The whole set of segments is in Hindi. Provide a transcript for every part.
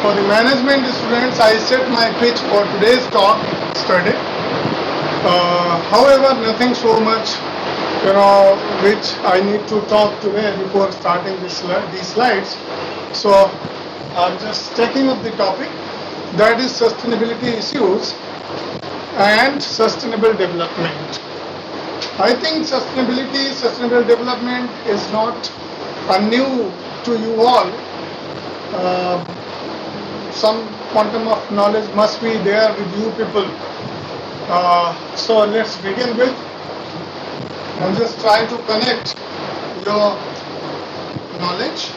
For the management students, I set my pitch for today's talk study. However, nothing so much, which I need to talk today before starting these slides. So, I'm just taking up the topic, that is sustainability issues and sustainable development. I think sustainable development is not new to you all. Some quantum of knowledge must be there with you people. So let's begin with, I'm just trying to connect your knowledge.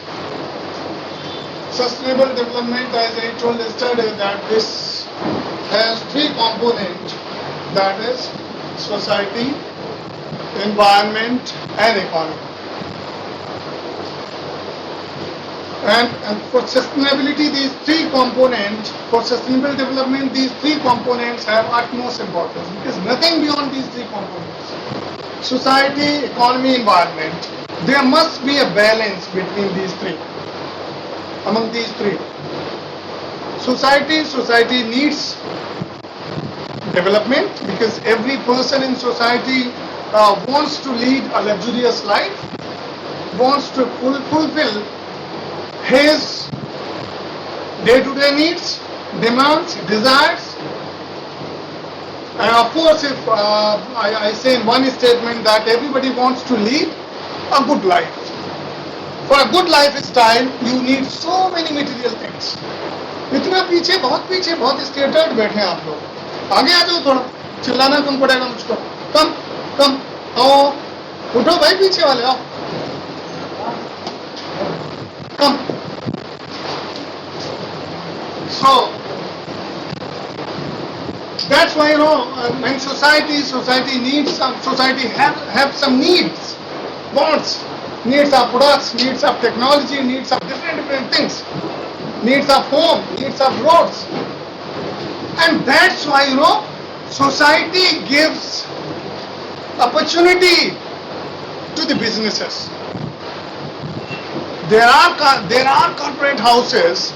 Sustainable development, as I told yesterday, that this has three components, that is society, environment and economy. And for sustainability, these three components, for sustainable development, these three components have utmost importance, because nothing beyond these three components, society, economy, environment, there must be a balance between these three, among these three. Society needs development, because every person in society wants to lead a luxurious life, wants to fulfill his day-to-day needs, demands, desires. And of course, if I say in one statement that everybody wants to lead a good life. For a good lifestyle, you need so many material things. इतना पीछे बहुत स्टेटर्ड बैठे हैं आप लोग, आगे आ जाओ थोड़ा, चिल्लाना कम पड़ेगा मुझको, कम आओ, उठो भाई पीछे वाले आओ, कम. So that's why when society needs society have some needs, wants, needs of products, needs of technology, needs of different things, needs of home, needs of roads, and that's why society gives opportunity to the businesses. There are corporate houses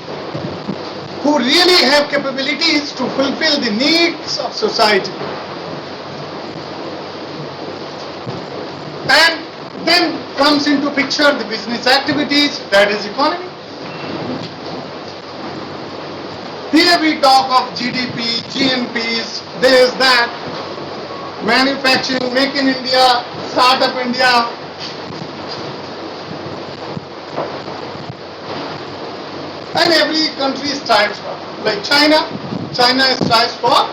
who really have capabilities to fulfill the needs of society. And then comes into picture the business activities, that is economy. Here we talk of GDP, GNPs, this, that, manufacturing, make in India, startup India. And every country strives for, like China strives for,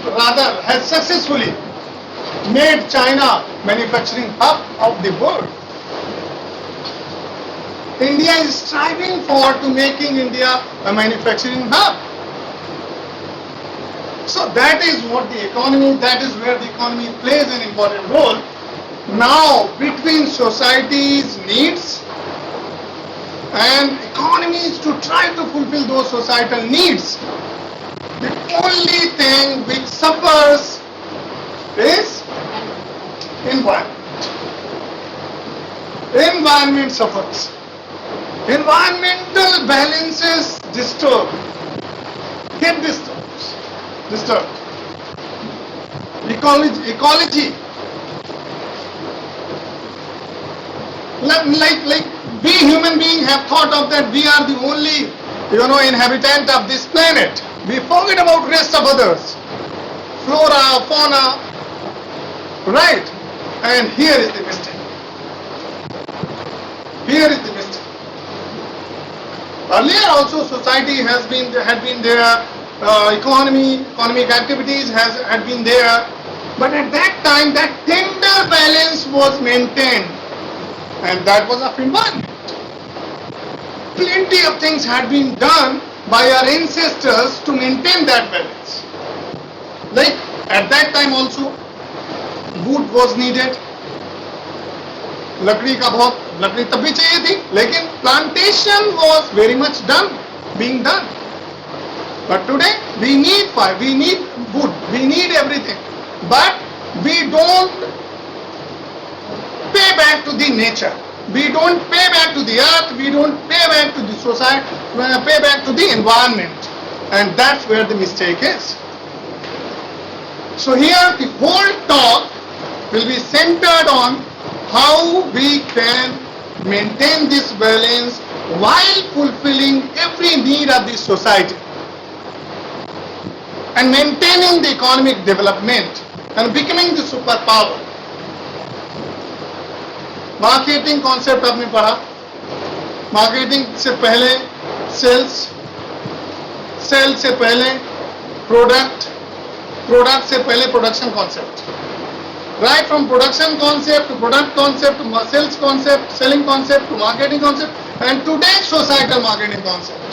rather has successfully made China manufacturing hub of the world. India is striving for to making India a manufacturing hub. So that is what the economy, that is where the economy plays an important role. Now, between society's needs and economies to try to fulfill those societal needs, the only thing which suffers is environment. Environment suffers. Environmental balances get disturbed. Ecology. Like we human beings have thought of that we are the only inhabitant of this planet. We forget about rest of others, flora, fauna, right? And here is the mistake. Earlier also society had been there, economic activities had been there, but at that time that tender balance was maintained, and that was of environment. Plenty of things had been done by our ancestors to maintain that balance. Like at that time also wood was needed, लकड़ी तब भी चाहिए थी, लेकिन plantation was very much being done. But today we need fire, we need wood, we need everything, but we don't pay back to the nature. we don't pay back to the earth, we don't pay back to the society, pay back to the environment, and that's where the mistake is. So here the whole talk will be centered on how we can maintain this balance while fulfilling every need of the society and maintaining the economic development and becoming the superpower. Marketing concept आपने पढ़ा, मार्केटिंग से पहले सेल्स, सेल से पहले प्रोडक्ट, प्रोडक्ट से पहले production concept, right from production concept to product concept to sales concept, selling concept to marketing concept and today societal marketing concept.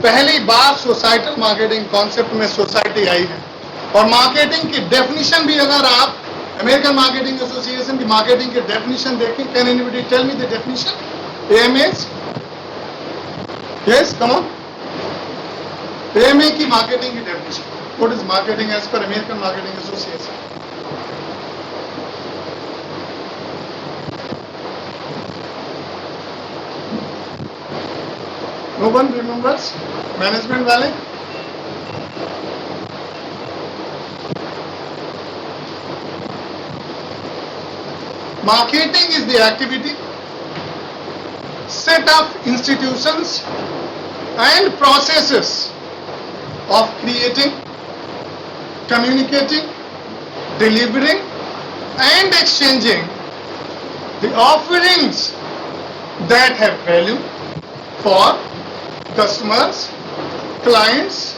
पहली बार सोसाइटल मार्केटिंग कॉन्सेप्ट में सोसाइटी आई है और मार्केटिंग की डेफिनेशन भी अगर आप अमेरिकन मार्केटिंग एसोसिएशन की मार्केटिंग की डेफिनेशन देखें, can anybody tell me the definition? AMA's? Yes, come on. AMA की मार्केटिंग की definition. What is marketing as per American Marketing Association? No one remembers? Management वाले? Marketing is the activity, set of institutions and processes of creating, communicating, delivering and exchanging the offerings that have value for customers, clients,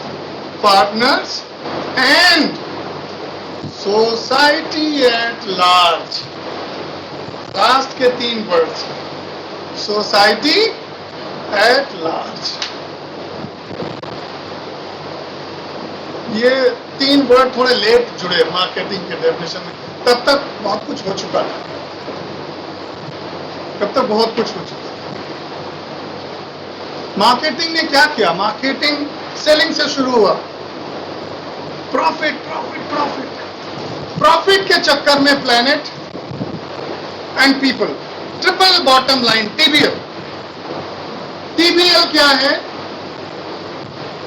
partners and society at large. Last के 3 वर्ड्स, सोसाइटी एट लार्ज. ये 3 वर्ड थोड़े लेट जुड़े मार्केटिंग के डेफिनेशन में, तब तक बहुत कुछ हो चुका था, तब तक बहुत कुछ हो चुका था. मार्केटिंग ने क्या किया? मार्केटिंग सेलिंग से शुरू हुआ, प्रॉफिट प्रॉफिट प्रॉफिट, प्रॉफिट के चक्कर में planet and people, triple bottom line, TBL. TBL क्या है?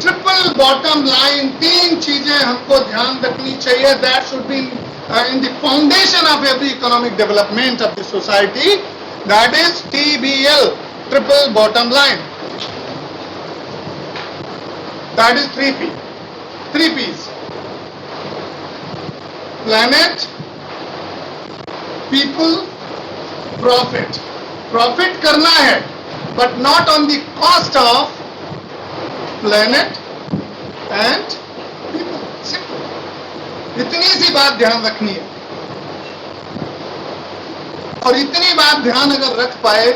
Triple bottom line. 3 चीजें हमको ध्यान रखनी चाहिए, that should be in the foundation of every economic development of the society, that is TBL, triple bottom line. That is 3P, 3 P's, planet, people, profit. Profit करना है but not on the cost of planet and people. Simple. इतनी सी बात ध्यान रखनी है और इतनी बात ध्यान अगर रख पाए,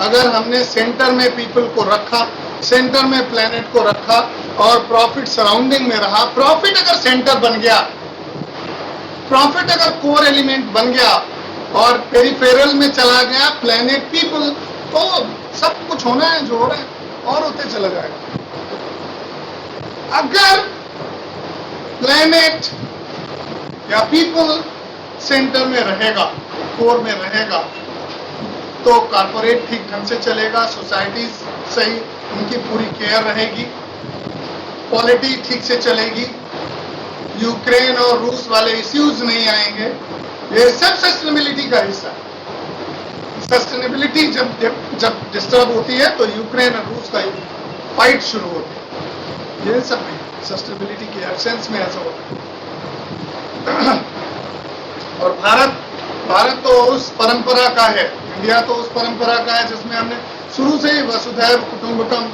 अगर हमने सेंटर में पीपल को रखा, सेंटर में प्लेनेट को रखा और प्रॉफिट सराउंडिंग में रहा, प्रॉफिट अगर सेंटर बन गया, प्रॉफिट अगर कोर एलिमेंट बन गया और पेरिफेरल में चला गया प्लेनेट पीपल, तो सब कुछ होना है जो हो रहा है और होते चला जाएगा. अगर प्लेनेट या पीपल सेंटर में रहेगा, कोर में रहेगा, तो कॉर्पोरेट ठीक ढंग से चलेगा, सोसाइटी सही, उनकी पूरी केयर रहेगी, पॉलिटी ठीक से चलेगी, यूक्रेन और रूस वाले इश्यूज नहीं आएंगे. ये सब सस्टेनेबिलिटी का हिस्सा है. सस्टेनेबिलिटी जब डिस्टर्ब होती है तो यूक्रेन और रूस का फाइट शुरू होती है. ये सब नहीं, सस्टेनेबिलिटी के एब्सेंस में ऐसा होता है. और भारत तो उस परंपरा का है, इंडिया तो उस परंपरा का है जिसमें हमने शुरू से ही वसुधैव कुटुंबकम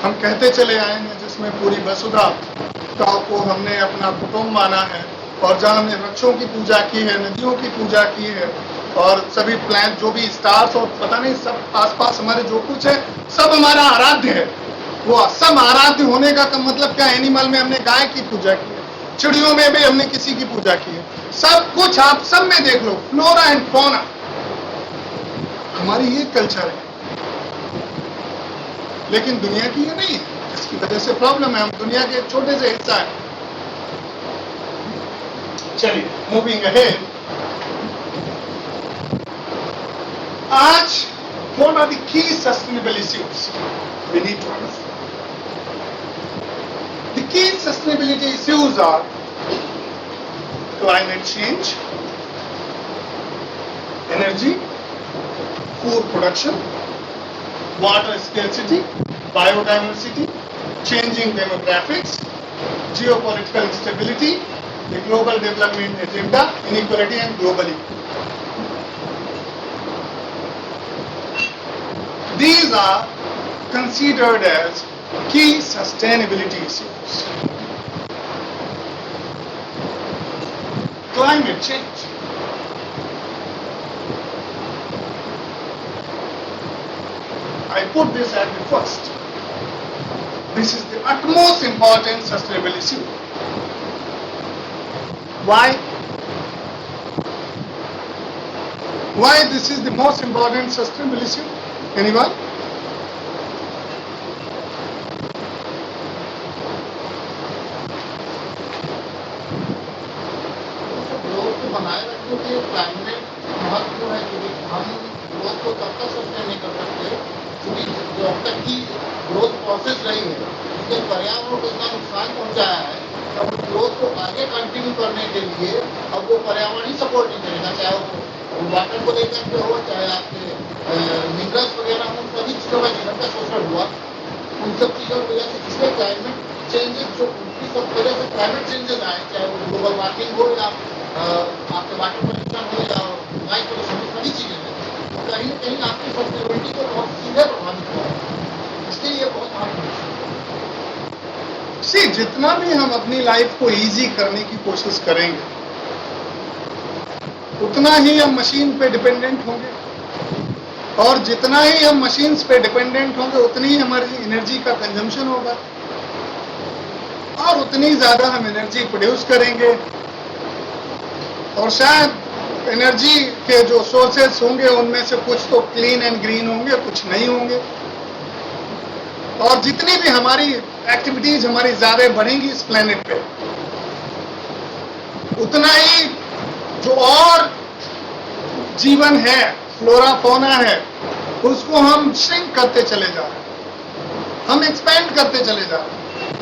हम कहते चले आए हैं, जिसमें पूरी वसुधा को हमने अपना कुटुंब माना है और जहाँ हमने वृक्षों की पूजा की है, नदियों की पूजा की है और सभी प्लांट, जो भी स्टार्स और पता नहीं सब आसपास हमारे जो कुछ है, सब हमारा आराध्य है. वो सब आराध्य होने का मतलब क्या? एनिमल में हमने गाय की पूजा की है, चिड़ियों में भी हमने किसी की पूजा की है, सब कुछ आप सब में देख लो, फ्लोरा एंड फौना. हमारी ये कल्चर है, लेकिन दुनिया की ये नहीं है. इसकी वजह से प्रॉब्लम है, हम दुनिया के एक छोटे से हिस्सा है. चलिए मूविंग अहेड. आज what are the key sustainable issues we need to understand? The key sustainability issues are climate change, energy, food production, water scarcity, biodiversity, changing demographics, geopolitical instability, the global development agenda, inequality and global equality. These are considered as key sustainability issues. Climate change. I put this at the first. This is the utmost important sustainable issue. Why? Why this is the most important sustainable issue? Anyone? Growth को बनाए रखने के लिए क्लाइमेट महत्वपूर्ण है, क्योंकि हम ग्रोथ को तब तक सस्टेन नहीं कर सकते क्योंकि जो अब तक की ग्रोथ प्रोसेस रही है उसने पर्यावरण को इतना नुकसान पहुंचाया है। अब ग्रोथ को आगे कंटिन्यू करने के लिए अब वो पर्यावरण ही सपोर्ट नहीं करेगा, चाहे वो वाटर को लेकर के हो, चाहे आपके मिनरल्स वगैरह हो, सभी चीज़ों का जीवन का शोषण हुआ। उन सब चीज़ों की वजह से जिसमें क्लाइमेट चेंजेस जो उनकी सब वजह से क्लाइमेट चेंजेस आए, चाहे वो ग्लोबल वार्मिंग हो या आपके वाटर पोल्यूशन हो या वायु पोल्यूशन हो, सभी चीज़ें हैं, तो कहीं ना कहीं आपकी सस्टेनेबिलिटी को बहुत सीधे प्रभावित हुआ है। इसके लिए बहुत महत्वपूर्ण है। जितना भी हम अपनी लाइफ को इजी करने की कोशिश करेंगे उतना ही हम मशीन पे डिपेंडेंट होंगे, और जितना ही हम मशीन्स पे डिपेंडेंट होंगे उतनी ही हमारी एनर्जी का कंजम्पशन होगा और उतनी ज्यादा हम एनर्जी प्रोड्यूस करेंगे। और शायद एनर्जी के जो सोर्सेस होंगे उनमें से कुछ तो क्लीन एंड ग्रीन होंगे, कुछ नहीं होंगे। और जितनी भी हमारी एक्टिविटीज हमारी ज्यादा बढ़ेंगी इस प्लेनेट पे, उतना ही जो और जीवन है, फ्लोरा फौना है, उसको हम श्रिंक करते चले जा रहे हैं, हम एक्सपेंड करते चले जा रहे हैं।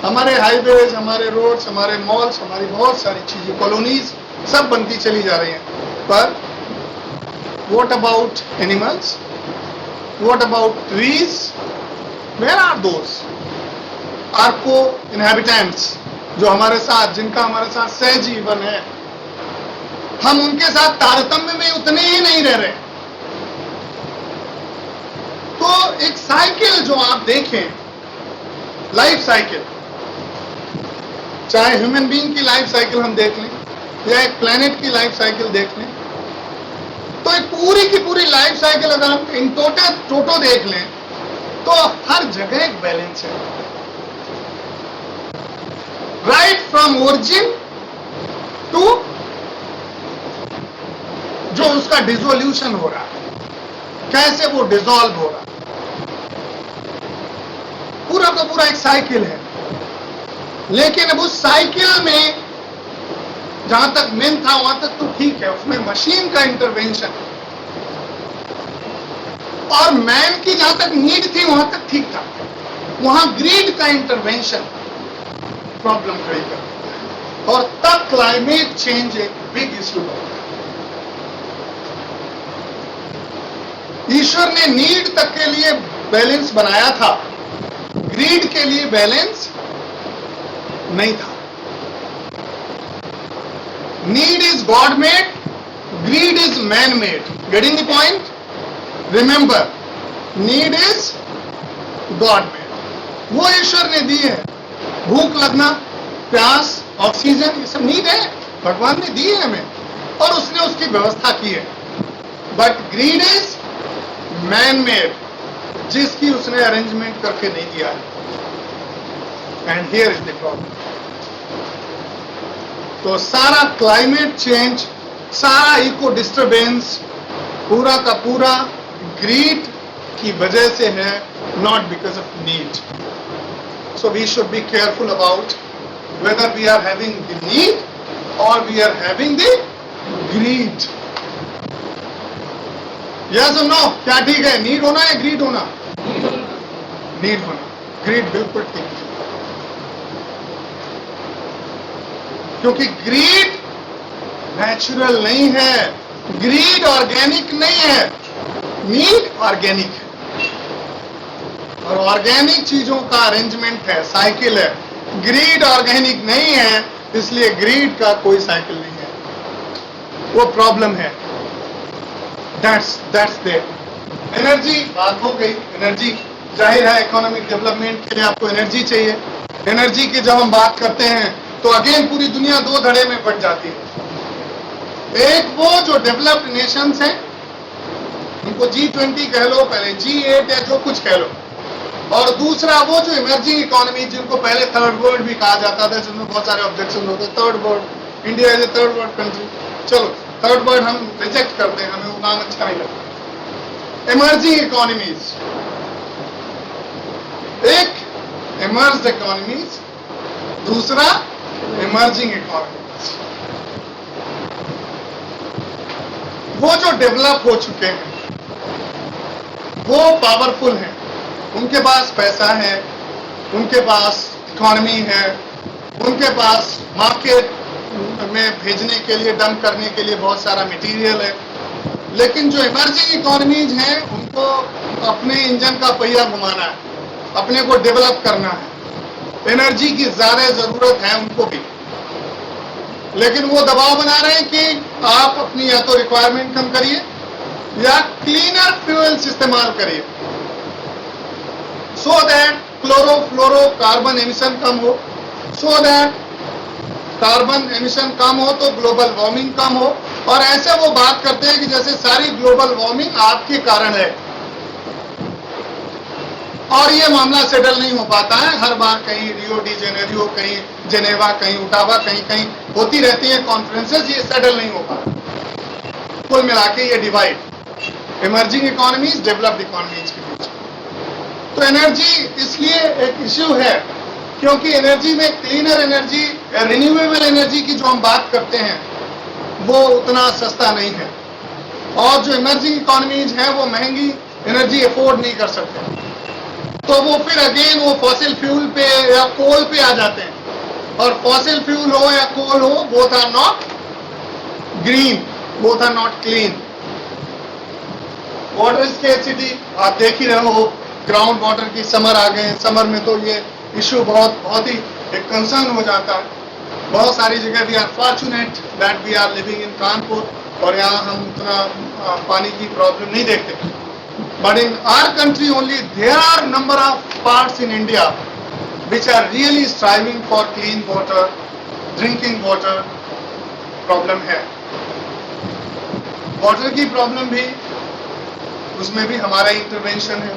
हमारे हाईवेज, हमारे रोड्स, हमारे मॉल्स, हमारी बहुत सारी चीजें, कॉलोनीज सब बनती चली जा रही हैं। पर what about animals? What about trees? Where are those are co inhabitants जो हमारे साथ, जिनका हमारे साथ सहजीवन है? हम उनके साथ तारतम्य में उतने ही नहीं रह रहे। तो एक साइकिल जो आप देखें, लाइफ साइकिल, चाहे ह्यूमन बीइंग की लाइफ साइकिल हम देख लें या एक प्लेनेट की लाइफ साइकिल देख लें, तो एक पूरी की पूरी लाइफ साइकिल अगर हम इन टोटो देख लें तो हर जगह एक बैलेंस है। राइट फ्रॉम ओरिजिन टू जो उसका डिसोल्यूशन हो रहा है, कैसे वो डिसॉल्व हो रहा है, पूरा का पूरा एक साइकिल है। लेकिन अब उस साइकिल में जहां तक मेन था वहां तक तो ठीक है, उसमें मशीन का इंटरवेंशन और मैन की जहां तक नीड थी वहां तक ठीक था। वहां ग्रीड का इंटरवेंशन प्रॉब्लम खड़ी कर देता है, और तब क्लाइमेट चेंज एक बिग इश्यू होता है। ईश्वर ने नीड तक के लिए बैलेंस बनाया था, ग्रीड के लिए बैलेंस नहीं था। Need is God made, grid is man made. Getting the point? Remember, need is God made, वो ईश्वर ने दी है। भूख लगना, प्यास, ऑक्सीजन, ये सब नीड है, भगवान ने दी है हमें और उसने उसकी व्यवस्था की है। But greed is man made, जिसकी उसने अरेंजमेंट करके नहीं दिया है। And here is the problem. तो सारा क्लाइमेट चेंज, सारा इको डिस्टर्बेंस पूरा का पूरा ग्रीड की वजह से है, not because of need. So we should be careful about whether we are having the need or we are having the greed. Yes और नो, क्या ठीक है? नीड होना या ग्रीड होना? नीड होना। ग्रीड बिल्कुल ठीक है, क्योंकि ग्रीड नेचुरल नहीं है, ग्रीड ऑर्गेनिक नहीं है, नीड ऑर्गेनिक है। और ऑर्गेनिक चीजों का अरेंजमेंट है, साइकिल है। ग्रीड ऑर्गेनिक नहीं है, इसलिए ग्रीड का कोई साइकिल नहीं है, वो प्रॉब्लम है। That's there. एनर्जी बात हो गई। एनर्जी जाहिर है इकोनॉमिक डेवलपमेंट के लिए आपको एनर्जी चाहिए। एनर्जी की जब हम बात करते हैं तो अगेन पूरी दुनिया दो धड़े में बट जाती है। एक वो जो डेवलप्ड नेशंस हैं, उनको G20 कह लो, पहले G8 या जो कुछ कह लो, और दूसरा वो जो इमर्जिंग इकोनॉमी, जिनको पहले थर्ड वर्ल्ड भी कहा जाता था, जिनमें बहुत सारे ऑब्जेक्शन होते। Third world, India is a third world country. चलो थर्ड वर्ल्ड हम रिजेक्ट करते हैं, हमें वो नाम अच्छा नहीं लगता। इमर्जिंग इकोनॉमीज, एक इमर्ज्ड इकोनॉमीज, दूसरा इमर्जिंग इकोनॉमीज। वो जो डेवलप हो चुके हैं वो पावरफुल हैं, उनके पास पैसा है, उनके पास इकोनॉमी है, उनके पास मार्केट में भेजने के लिए, डंप करने के लिए बहुत सारा मटेरियल है। लेकिन जो इमर्जिंग इकोनॉमीज हैं, उनको अपने इंजन का पहिया घुमाना है, अपने को डेवलप करना है, एनर्जी की ज्यादा जरूरत है उनको भी। लेकिन वो दबाव बना रहे हैं कि आप अपनी या तो रिक्वायरमेंट कम करिए या क्लीनर फ्यूल्स इस्तेमाल करिए, सो दैट क्लोरोफ्लोरोकार्बन एमिशन कम हो। सो दैट कार्बन एमिशन कम हो तो ग्लोबल वार्मिंग कम हो। और ऐसे वो बात करते हैं कि जैसे सारी ग्लोबल वार्मिंग आपके कारण है। और ये मामला सेटल नहीं हो पाता है। हर बार कहीं रियो डी जेनेरियो, कहीं जेनेवा, कहीं उटावा, कहीं कहीं होती रहती है कॉन्फ्रेंसेस, ये सेटल नहीं हो पाता। कुल मिला के ये divide emerging economies, developed economies के बीच। तो एनर्जी इसलिए एक इश्यू है क्योंकि एनर्जी में क्लीनर एनर्जी, रिन्यूएबल एनर्जी की जो हम बात करते हैं वो उतना सस्ता नहीं है। और जो इमर्जिंग इकोनॉमीज हैं वो महंगी एनर्जी अफोर्ड नहीं कर सकते, तो वो फिर अगेन वो फॉसिल फ्यूल पे या कोल पे आ जाते हैं। और फॉसिल फ्यूल हो या कोल हो, both are not green, both are not clean. Water scarcity आप देख ही रहे हो, ग्राउंड वाटर की समर आ गए। समर में तो ये इशू बहुत ही एक कंसर्न हो जाता है। बहुत सारी जगह we are fortunate that we are living in Kanpur, और यहाँ हम उतना पानी की प्रॉब्लम नहीं देखते। But in our country only there are number of parts in India which are really striving for clean water, drinking water problem है। वाटर की प्रॉब्लम भी, उसमें भी हमारा इंटरवेंशन है।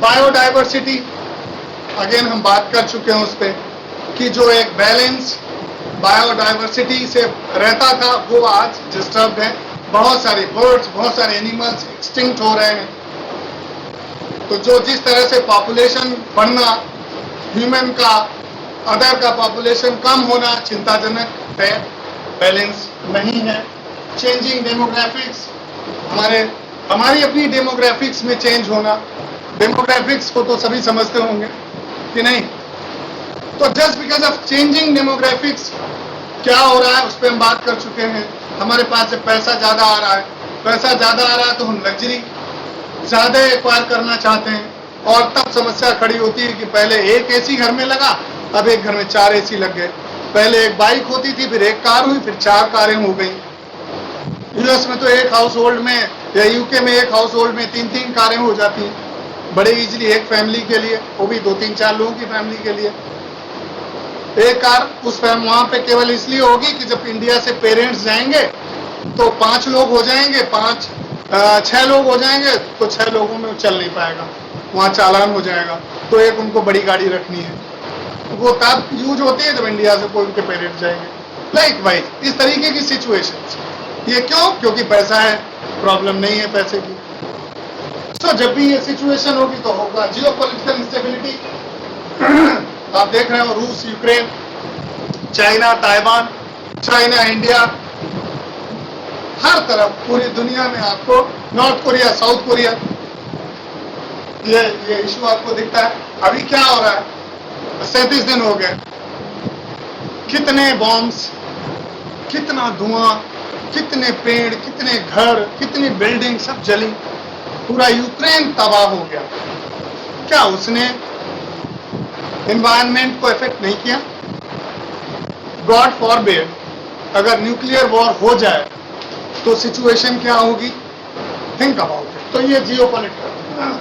बायोडाइवर्सिटी अगेन हम बात कर चुके हैं उस पर कि जो एक बैलेंस बायोडाइवर्सिटी से रहता था वो आज डिस्टर्ब है। बहुत सारे बर्ड्स, बहुत सारे एनिमल्स एक्सटिंक्ट हो रहे हैं। तो जो जिस तरह से पॉपुलेशन बढ़ना, ह्यूमन का, अदर का पॉपुलेशन कम होना चिंताजनक है, बैलेंस नहीं है। चेंजिंग डेमोग्राफिक्स, हमारी अपनी डेमोग्राफिक्स में चेंज होना, डेमोग्राफिक्स को तो सभी समझते होंगे कि नहीं। तो just because of changing demographics क्या हो रहा है उस पर हम बात कर चुके हैं। हमारे पास जब पैसा ज्यादा आ रहा है, तो हम लग्जरी ज्यादा एक्वायर करना चाहते हैं। और तब समस्या खड़ी होती है कि पहले एक एसी घर में लगा, अब एक घर में 4 एसी लग गए। पहले एक बाइक होती थी, फिर एक कार हुई, फिर 4 कारें हो गई। यूएस में तो एक हाउस होल्ड में या यूके में एक हाउस होल्ड में 3-3 कारें हो जाती हैं बड़े इजीली, एक फैमिली के लिए, वो भी 2-3-4 लोगों की फैमिली के लिए। एक कार उस वहां पे केवल इसलिए होगी कि जब इंडिया से पेरेंट्स जाएंगे तो 5 लोग हो जाएंगे, 6 लोग हो जाएंगे, तो 6 लोगों में चल नहीं पाएगा, वहां चालान हो जाएगा। तो एक उनको बड़ी गाड़ी रखनी है, तो वो तब यूज होती है जब इंडिया से कोई उनके पेरेंट्स जाएंगे। लाइक वाइज इस तरीके की सिचुएशन। ये क्यों? क्योंकि पैसा है, प्रॉब्लम नहीं है पैसे की। तो जब भी ये सिचुएशन होगी तो होगा जियोपॉलिटिकल इंस्टेबिलिटी। आप देख रहे हो रूस Ukraine, China Taiwan, China India, हर तरफ पूरी दुनिया में आपको नॉर्थ कोरिया, साउथ कोरिया, ये इशू आपको दिखता है। अभी क्या हो रहा है, 37 दिन हो गए, कितने बॉम्ब्स, कितना धुआं, कितने पेड़, कितने घर, कितनी बिल्डिंग सब जली, पूरा यूक्रेन तबाह हो गया। क्या उसने एनवायरनमेंट को इफेक्ट नहीं किया? गॉड फॉरबिड, अगर न्यूक्लियर वॉर हो जाए तो सिचुएशन क्या होगी? Think about it. तो ये geopolitical,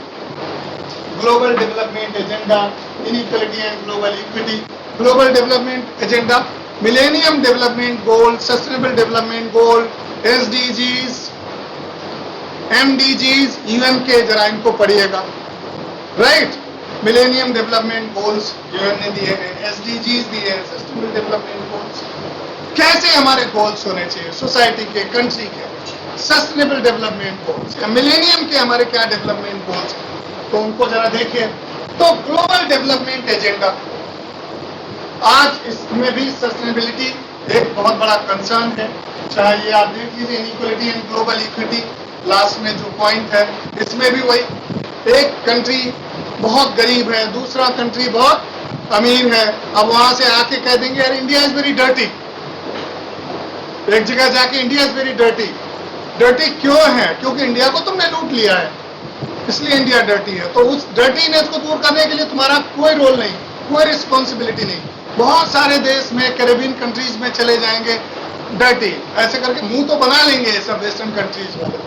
global development agenda, inequality and global equity, global development agenda, millennium development goal, sustainable development goal, SDGs, MDGs, UN के, जरा इनको पढ़िएगा, right? Millennium development goals UN ने दिए हैं, एसडीजीज दिए हैं, सस्टेनेबल डेवलपमेंट गोल्स। कैसे हमारे गोल्स होने चाहिए सोसाइटी के, कंट्री के, सस्टेनेबल डेवलपमेंट गोल्स या मिलेनियम के हमारे क्या डेवलपमेंट गोल्स, तो उनको जरा देखिए। तो ग्लोबल डेवलपमेंट एजेंडा, आज इसमें भी सस्टेनेबिलिटी एक बहुत बड़ा कंसर्न है। चाहे ये आप देख लीजिए inequality and global equity, last में जो पॉइंट है, इसमें भी वही, एक कंट्री बहुत गरीब है, दूसरा कंट्री बहुत अमीर है, अब वहां से आके कह देंगे यार इंडिया इज वेरी डर्टी। एक जगह जाके India is very dirty. Dirty क्यों है? क्योंकि इंडिया को तुमने लूट लिया है, इसलिए इंडिया डर्टी है। तो उस डर्टीनेस को दूर करने के लिए तुम्हारा कोई रोल नहीं, कोई रिस्पॉन्सिबिलिटी नहीं। बहुत सारे देश में, कैरेबियन कंट्रीज में चले जाएंगे, डर्टी ऐसे करके मुंह तो बना लेंगे ये सब वेस्टर्न कंट्रीज वाले,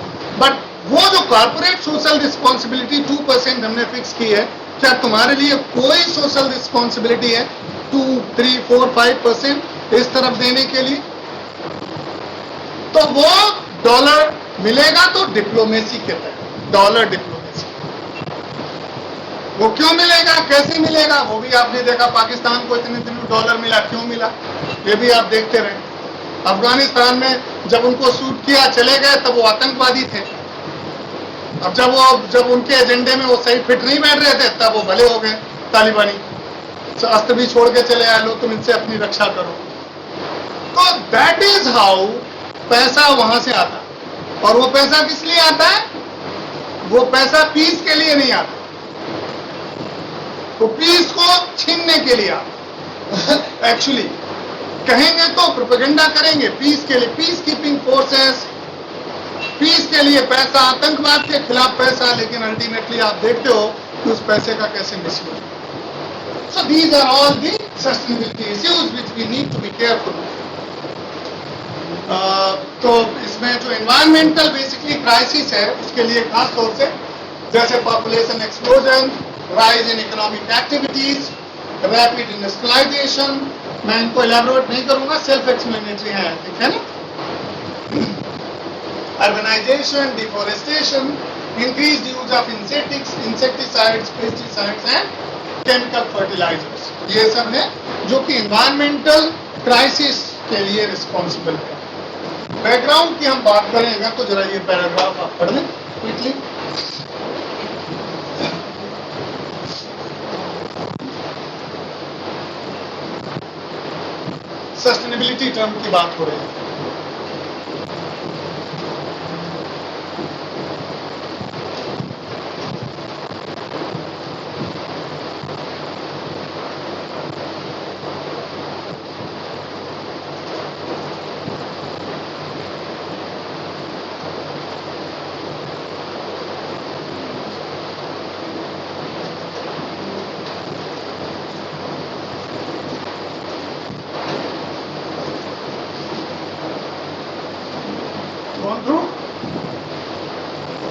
बट वो जो कॉर्पोरेट सोशल रिस्पॉन्सिबिलिटी 2% हमने फिक्स की है, क्या तुम्हारे लिए कोई सोशल रिस्पॉन्सिबिलिटी है 2, 3, 4, 5% इस तरफ देने के लिए? तो वो डॉलर मिलेगा तो डिप्लोमेसी के तहत, डॉलर डिप्लोमेसी। वो क्यों मिलेगा, कैसे मिलेगा, वो भी आपने देखा। पाकिस्तान को इतने दिनों डॉलर मिला, क्यों मिला, ये भी आप देखते रहे। अफगानिस्तान में जब उनको शूट किया, चले गए, तब वो आतंकवादी थे। अब जब उनके एजेंडे में वो सही फिट नहीं बैठ रहे थे, तब वो भले हो गए तालिबानी, अस्त्र भी छोड़ के चले आए, लो तुम इनसे अपनी रक्षा करो। तो दैट इज हाउ पैसा वहां से आता है। और वो पैसा किस लिए आता है? वो पैसा पीस के लिए नहीं आता, वो पीस को छीनने के लिए आता। एक्चुअली कहेंगे तो प्रोपेगेंडा करेंगे पीस के लिए, पीस कीपिंग फोर्सेस, पीस के लिए पैसा, आतंकवाद के खिलाफ पैसा, लेकिन अल्टीमेटली आप देखते हो कि उस पैसे का कैसे misuse. So these are all the sustainability issues which we need to be careful. तो इसमें जो एनवायरमेंटल बेसिकली क्राइसिस है, उसके लिए खास तौर से जैसे population explosion, rise in economic activities, rapid industrialization, मैं इनको इलैबोरेट नहीं करूंगा, सेल्फ एक्सप्लेनेटरी है, ठीक है ना? Urbanization, deforestation, increased use of insecticides, pesticides and chemical fertilizers, ये सब है जो कि environmental crisis के लिए responsible है। बैकग्राउंड की हम बात करेंगे तो जरा ये पैराग्राफ आप पढ़ लें क्विकली। सस्टेनेबिलिटी टर्म की बात हो रही है।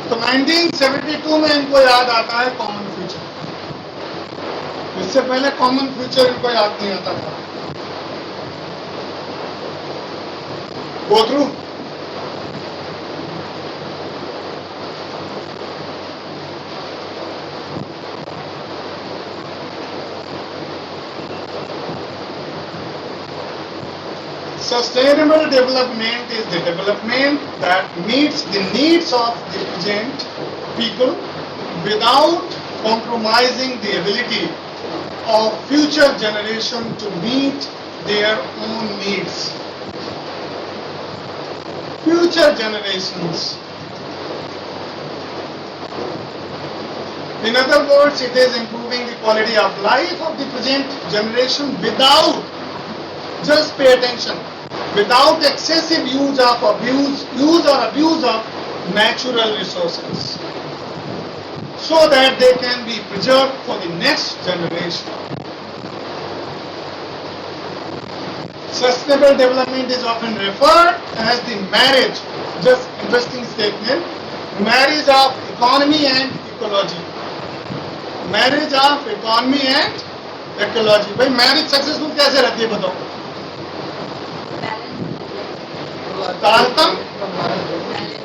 तो 1972 में इनको याद आता है कॉमन फ्यूचर, इससे पहले कॉमन फ्यूचर इनको याद नहीं आता था। Go through Sustainable development is the development that meets the needs of the present people without compromising the ability of future generation to meet their own needs. future generations. In other words, it is improving the quality of life of the present generation without, just pay attention, without excessive use or abuse of natural resources, so that they can be preserved for the next generation. Sustainable development is often referred as the marriage, just interesting statement, marriage of economy and ecology. Marriage of economy and ecology. भाई मैरिज सक्सेसफुल कैसे रहती है बताओ?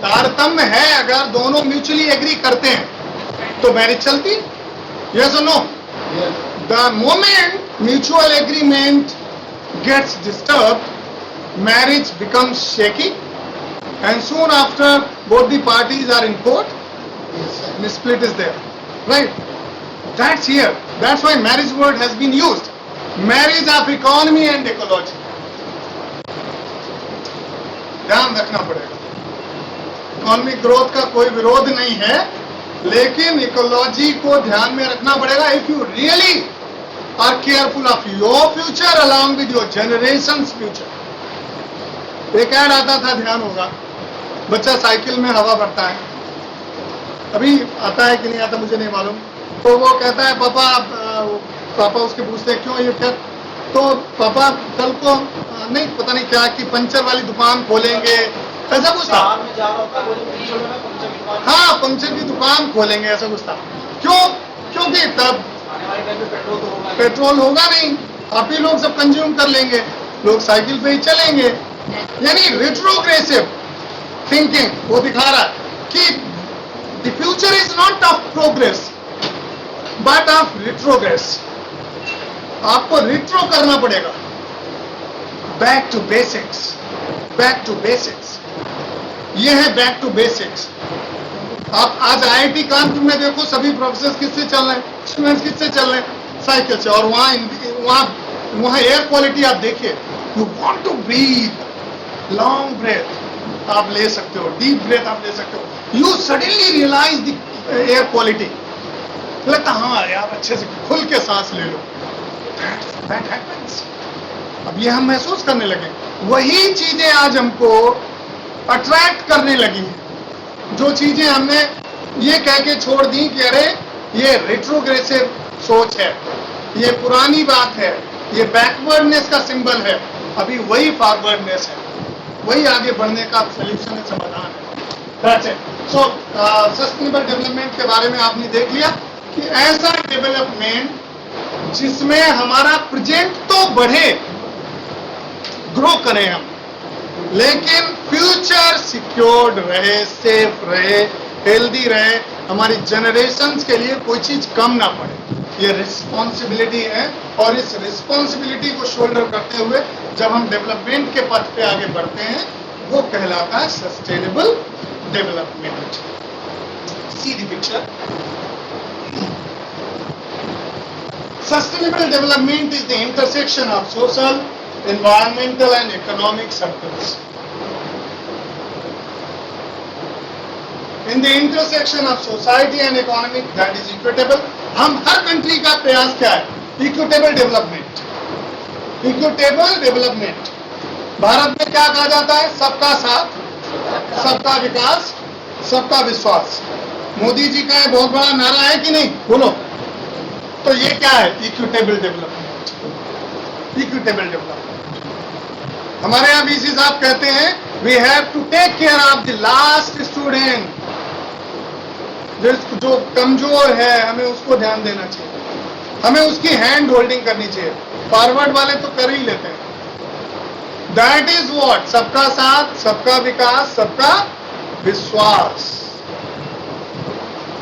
तारतम्य है, अगर दोनों म्यूचुअली एग्री करते हैं तो मैरिज चलती? यस और no? The moment mutual agreement gets disturbed, marriage becomes shaky, and soon after both the parties are in court, the split is there, right? That's here. That's why marriage word has been used. Marriage of economy and ecology. ध्यान रखना पड़ेगा. इकोनॉमिक ग्रोथ का कोई विरोध नहीं है, लेकिन इकोलॉजी को ध्यान में रखना पड़ेगा. If you really are careful of your future along with your generation's future. एक ऐड आता था, ध्यान होगा, बच्चा साइकिल में हवा भरता है, अभी आता है कि नहीं आता मुझे नहीं मालूम, तो वो कहता है पापा उसके पूछते हैं क्यों ये क्या, तो पापा कल को नहीं पता नहीं क्या कि पंचर वाली दुकान खोलेंगे, ऐसा कुछ था. हाँ, पंचर की दुकान खोलेंगे, ऐसा कुछ था. क्यों? क्योंकि तब पेट्रोल होगा नहीं, आप ही लोग सब कंज्यूम कर लेंगे, लोग साइकिल पे ही चलेंगे. यानी रेट्रोग्रेसिव थिंकिंग वो दिखा रहा है कि the future is not of progress but of retrogress. आपको रिट्रो करना पड़ेगा, back to basics, back to basics. ये है बैक टू बेसिक्स. आप आज आईआईटी कानपुर में देखो, सभी प्रोफेसर किससे चल रहे हैं, स्टूडेंट्स किससे चल रहे हैं, साइकिल से. और वहाँ एयर क्वालिटी आप देखिए, you want to breathe, long breath आप ले सकते हो, डीप ब्रेथ आप ले सकते हो. You suddenly realize the air quality, लगता हाँ यार अच्छे से खुल के सांस ले लो. That happens. अब ये हम महसूस करने लगे. वही चीजें आज हमको अट्रैक्ट करने लगी हैं, जो चीजें हमने ये कह के छोड़ दी कि अरे ये रेट्रोग्रेसिव सोच है, ये पुरानी बात है, ये बैकवर्डनेस का सिंबल है. अभी वही फॉरवर्डनेस है, वही आगे बढ़ने का सॉल्यूशन है, समाधान है. That's it. So, sustainable development के बारे में आपने देख लिया कि ऐसा डेवलपमेंट जिसमें हमारा प्रेजेंट तो बढ़े, ग्रो करें हम, लेकिन फ्यूचर सिक्योर्ड रहे, सेफ रहे, हेल्दी रहे, हमारी जनरेशंस के लिए कोई चीज कम ना पड़े. ये रिस्पॉन्सिबिलिटी है, और इस रिस्पॉन्सिबिलिटी को शोल्डर करते हुए जब हम डेवलपमेंट के पथ पे आगे बढ़ते हैं, वो कहलाता है sustainable development. See the picture. Sustainable development is the intersection of social, environmental and economic circles. In the intersection of society and economic, that is equitable. हम हर कंट्री का प्रयास क्या है? Equitable development. Equitable development. Bharat में क्या कहा जाता है? सबका साथ, सबका विकास, सबका विश्वास. मोदी जी का बहुत बड़ा नारा है कि नहीं? बोलो. तो ये क्या है? Equitable development. Equitable development. हमारे यहाँ बीसी साहब कहते हैं we have to take care of the last student. जो कमजोर है हमें उसको ध्यान देना चाहिए, हमें उसकी हैंड होल्डिंग करनी चाहिए. फॉरवर्ड वाले तो कर ही लेते हैं. दैट इज व्हाट, सबका साथ, सबका विकास, सबका विश्वास.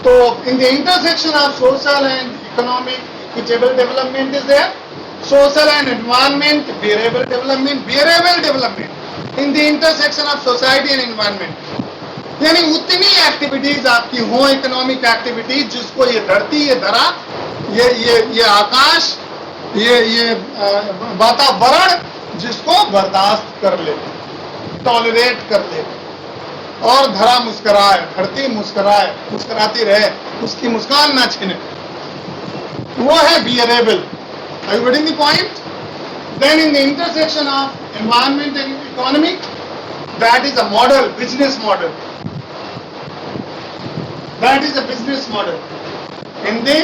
तो in the intersection of social and economic equitable development is there. Social and environment, behavioral development in the intersection of society and environment. यानी उतनी एक्टिविटीज आपकी हो, इकोनॉमिक एक्टिविटीज, जिसको ये धरती, ये धरा, ये आकाश, ये वातावरण जिसको बर्दाश्त कर ले, टॉलरेट कर ले. और धरा मुस्कुराए, धरती मुस्कुराए, मुस्कुराती रहे, उसकी मुस्कान ना छिने, वो है bearable. Are you getting the point? Then in the intersection of environment and economy, that is a model, business model. That is a business model. In the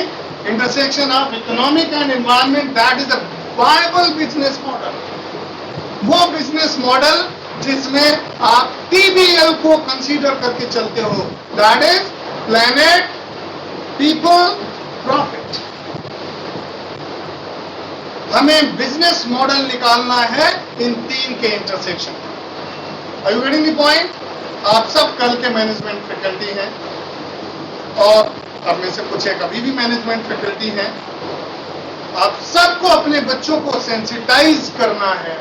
intersection of economic and environment, that is a viable business model. वो बिजनेस मॉडल जिसमें आप TBL को कंसीडर करके चलते हो, that is planet, people, profit. हमें बिजनेस मॉडल निकालना है इन तीन के intersection. Are you getting the point? आप सब कल के मैनेजमेंट फैकल्टी हैं और अब में से कुछ एक अभी भी मैनेजमेंट फैकल्टी हैं। आप सबको अपने बच्चों को सेंसिटाइज करना है,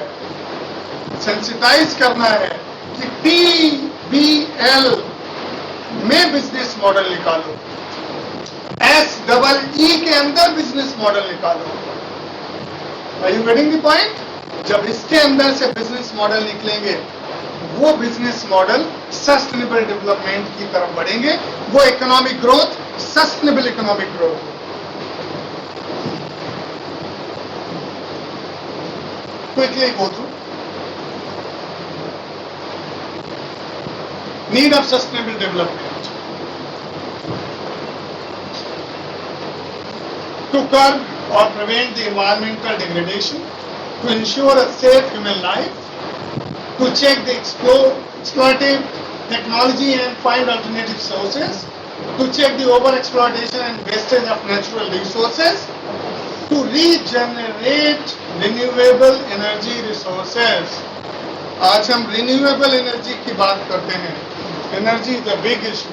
सेंसिटाइज करना है कि TBL में बिजनेस मॉडल निकालो, SEE के अंदर बिजनेस मॉडल निकालो। Are you getting the point? जब इसके अंदर से बिजनेस मॉडल निकलेंगे, वो बिजनेस मॉडल सस्टेनेबल डेवलपमेंट की तरफ बढ़ेंगे, वो economic growth, sustainable economic growth. Quickly go through. Need of sustainable development. To curb or prevent the environmental degradation, to ensure a safe human life, to check the exploitative technology and find alternative sources, to check the overexploitation and wastage of natural resources, to regenerate renewable energy resources. आज हम रिन्यूएबल एनर्जी की बात करते हैं। Energy is a big issue.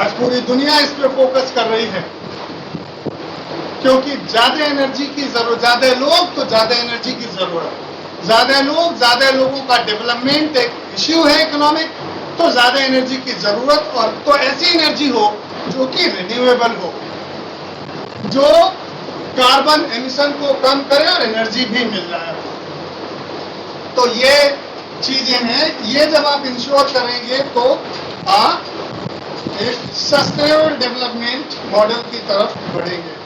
आज पूरी दुनिया इस पे फोकस कर रही है क्योंकि ज्यादा एनर्जी की जरूरत, ज्यादा लोग तो ज्यादा एनर्जी की जरूरत, ज्यादा लोग, ज्यादा लोगों का डेवलपमेंट एक इश्यू है इकोनॉमिक, तो ज्यादा एनर्जी की जरूरत, और तो ऐसी एनर्जी हो जो कि रिन्यूएबल हो, जो कार्बन एमिशन को कम करे और एनर्जी भी मिल रहा है। तो ये चीजें हैं, ये जब आप इंश्योर करेंगे तो आप एक सस्टेनेबल डेवलपमेंट मॉडल की तरफ बढ़ेंगे।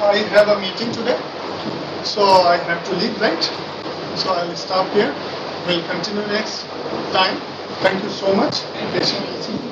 I have a meeting today, so I have to leave, right? So I will stop here. We'll continue next time. Thank you so much. Patient listening.